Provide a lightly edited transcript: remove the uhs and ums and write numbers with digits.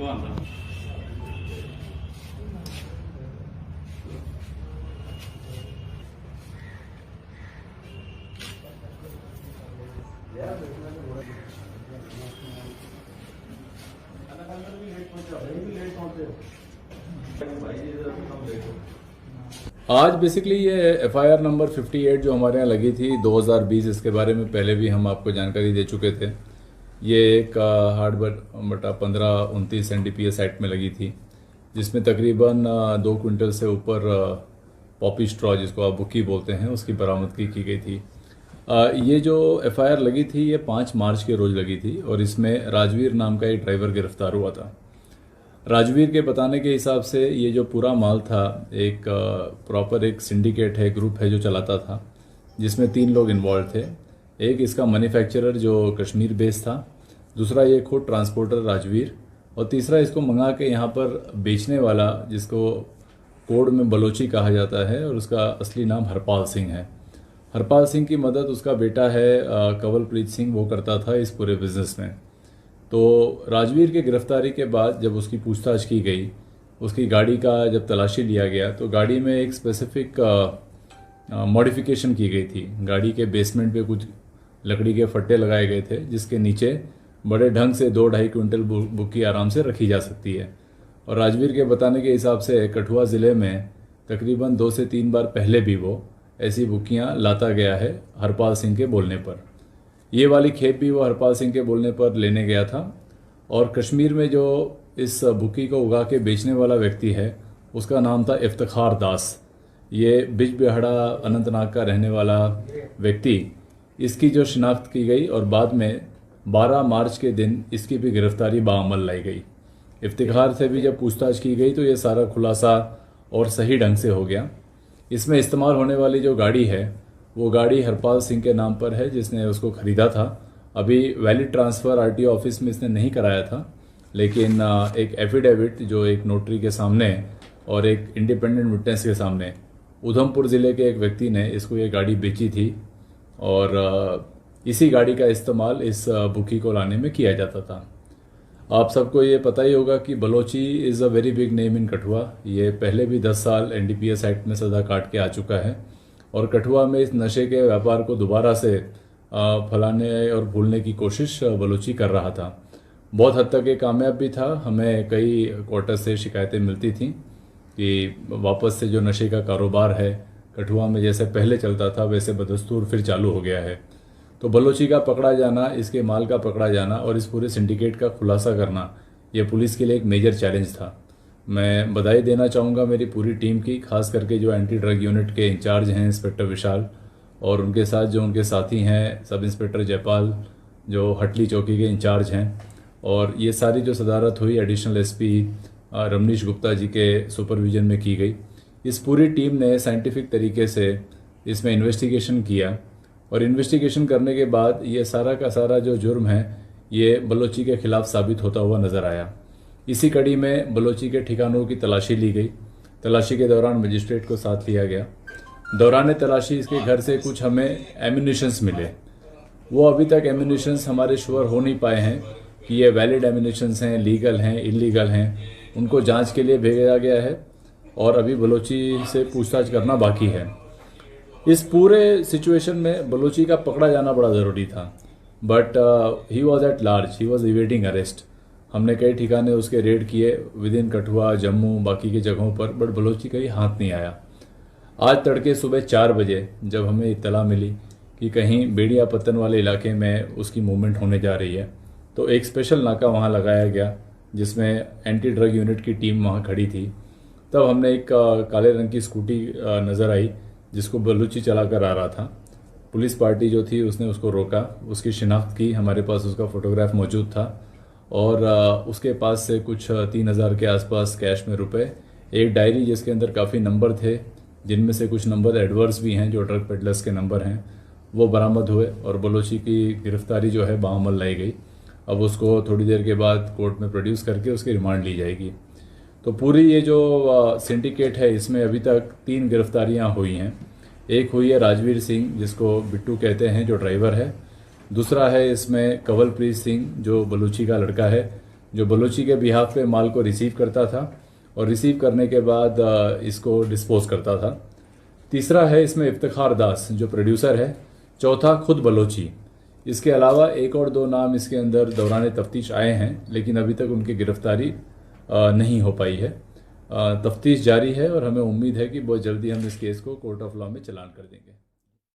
आज बेसिकली ये FIR number 58 जो हमारे यहाँ लगी थी 2020, इसके बारे में पहले भी हम आपको जानकारी दे चुके थे। ये एक हार्ड बटा 1529 एनडीपीएस एक्ट में लगी थी, जिसमें तकरीबन 2 क्विंटल से ऊपर पॉपी स्ट्रॉ, जिसको आप बुकी बोलते हैं, उसकी बरामदगी की गई थी। ये जो एफआईआर लगी थी ये 5 मार्च के रोज लगी थी और इसमें राजवीर नाम का एक ड्राइवर गिरफ्तार हुआ था। राजवीर के बताने के हिसाब से ये जो पूरा माल था एक प्रॉपर एक सिंडिकेट है, ग्रुप है जो चलाता था, जिसमें 3 लोग इन्वॉल्व थे। एक इसका मैन्युफैक्चरर जो कश्मीर बेस्ड था, दूसरा ये खुद ट्रांसपोर्टर राजवीर, और तीसरा इसको मंगा के यहाँ पर बेचने वाला, जिसको कोड में बलोची कहा जाता है और उसका असली नाम हरपाल सिंह है। हरपाल सिंह की मदद उसका बेटा है कंवलप्रीत सिंह, वो करता था इस पूरे बिजनेस में। तो राजवीर के गिरफ्तारी के बाद जब उसकी पूछताछ की गई, उसकी गाड़ी का जब तलाशी लिया गया, तो गाड़ी में एक स्पेसिफिक मॉडिफिकेशन की गई थी। गाड़ी के बेसमेंट पे कुछ लकड़ी के फट्टे लगाए गए थे, जिसके नीचे बड़े ढंग से 2-2.5 क्विंटल बुकी आराम से रखी जा सकती है। और राजवीर के बताने के हिसाब से कठुआ ज़िले में तकरीबन 2 से 3 बार पहले भी वो ऐसी बुकियाँ लाता गया है हरपाल सिंह के बोलने पर। ये वाली खेप भी वो हरपाल सिंह के बोलने पर लेने गया था। और कश्मीर में जो इस बुकी को उगा के बेचने वाला व्यक्ति है, उसका नाम था इफ्तिखार दास। ये बिजबिहाड़ा अनंतनाग का रहने वाला व्यक्ति, इसकी जो शिनाख्त की गई और बाद में 12 मार्च के दिन इसकी भी गिरफ्तारी बाअमल लाई गई। इफ्तिखार से भी जब पूछताछ की गई तो ये सारा खुलासा और सही ढंग से हो गया। इसमें इस्तेमाल होने वाली जो गाड़ी है वो गाड़ी हरपाल सिंह के नाम पर है, जिसने उसको ख़रीदा था। अभी वैलिड ट्रांसफ़र आरटीओ ऑफिस में इसने नहीं कराया था, लेकिन एक एफिडेविट जो एक नोटरी के सामने और एक इंडिपेंडेंट विटनेस के सामने उधमपुर ज़िले के एक व्यक्ति ने इसको ये गाड़ी बेची थी और इसी गाड़ी का इस्तेमाल इस बुकी को लाने में किया जाता था। आप सबको ये पता ही होगा कि Balochi is a very big name in Kathua. ये पहले भी 10 साल एनडीपीएस एक्ट में सज़ा काट के आ चुका है और कठुआ में इस नशे के व्यापार को दोबारा से फैलाने और भूलने की कोशिश बलोची कर रहा था। बहुत हद तक ये कामयाब भी था। हमें कई क्वार्टर से शिकायतें मिलती थीं कि वापस से जो नशे का कारोबार है कठुआ में जैसे पहले चलता था वैसे बदस्तूर फिर चालू हो गया है। तो बलोची का पकड़ा जाना, इसके माल का पकड़ा जाना और इस पूरे सिंडिकेट का खुलासा करना, ये पुलिस के लिए एक मेजर चैलेंज था। मैं बधाई देना चाहूँगा मेरी पूरी टीम की, खास करके जो एंटी ड्रग यूनिट के इंचार्ज हैं इंस्पेक्टर विशाल, और उनके साथ जो उनके साथी हैं सब इंस्पेक्टर जयपाल जो हटली चौकी के इंचार्ज हैं। और ये सारी जो सदारत हुई एडिशनल एसपी रमनीश गुप्ता जी के सुपरविजन में की गई। इस पूरी टीम ने साइंटिफिक तरीके से इसमें इन्वेस्टिगेशन किया और इन्वेस्टिगेशन करने के बाद ये सारा का सारा जो जुर्म है ये बलोची के खिलाफ साबित होता हुआ नज़र आया। इसी कड़ी में बलोची के ठिकानों की तलाशी ली गई। तलाशी के दौरान मजिस्ट्रेट को साथ लिया गया। दौरान तलाशी इसके घर से कुछ हमें एम्यूनिशंस मिले। वो अभी तक एम्यूनिशंस हमारे श्योर हो नहीं पाए हैं कि ये वैलिड एम्यूनिशंस हैं, लीगल हैं, इलीगल हैं। उनको जांच के लिए भेजा गया है और अभी बलोची से पूछताछ करना बाकी है। इस पूरे सिचुएशन में बलोची का पकड़ा जाना बड़ा ज़रूरी था, but he was at large, he was evading arrest. हमने कई ठिकाने उसके रेड किए विद इन कठुआ, जम्मू, बाकी की जगहों पर, बट बलोची कहीं हाथ नहीं आया। आज तड़के सुबह 4 बजे जब हमें इत्तला मिली कि कहीं बेड़िया पत्तन वाले इलाके में उसकी मूवमेंट होने जा रही है, तो एक स्पेशल नाका वहाँ लगाया गया जिसमें एंटी ड्रग यूनिट की टीम वहाँ खड़ी थी। तब हमने एक काले रंग की स्कूटी नज़र आई जिसको बलूची चला कर आ रहा था। पुलिस पार्टी जो थी उसने उसको रोका, उसकी शिनाख्त की, हमारे पास उसका फ़ोटोग्राफ मौजूद था और उसके पास से कुछ 3,000 के आसपास कैश में रुपए, एक डायरी जिसके अंदर काफ़ी नंबर थे, जिनमें से कुछ नंबर एडवर्स भी हैं जो ड्रग पेडलर्स के नंबर हैं, वो बरामद हुए और बलोची की गिरफ्तारी जो है बाअमल लाई गई। अब उसको थोड़ी देर के बाद कोर्ट में प्रोड्यूस करके उसकी रिमांड ली जाएगी। तो पूरी ये जो सिंडिकेट है इसमें अभी तक 3 गिरफ्तारियां हुई हैं। एक हुई है राजवीर सिंह जिसको बिट्टू कहते हैं जो ड्राइवर है, दूसरा है इसमें कंवलप्रीत सिंह जो बलूची का लड़का है जो बलोची के बिहाफ पे माल को रिसीव करता था और रिसीव करने के बाद इसको डिस्पोज करता था। तीसरा है इसमें इफ्तिखार दास जो प्रोड्यूसर है। चौथा खुद बलोची। इसके अलावा एक और दो नाम इसके अंदर दौरान तफ्तीश आए हैं, लेकिन अभी तक उनकी गिरफ्तारी नहीं हो पाई है। तफ्तीश जारी है और हमें उम्मीद है कि बहुत जल्दी हम इस केस को कोर्ट ऑफ लॉ में चलान कर देंगे।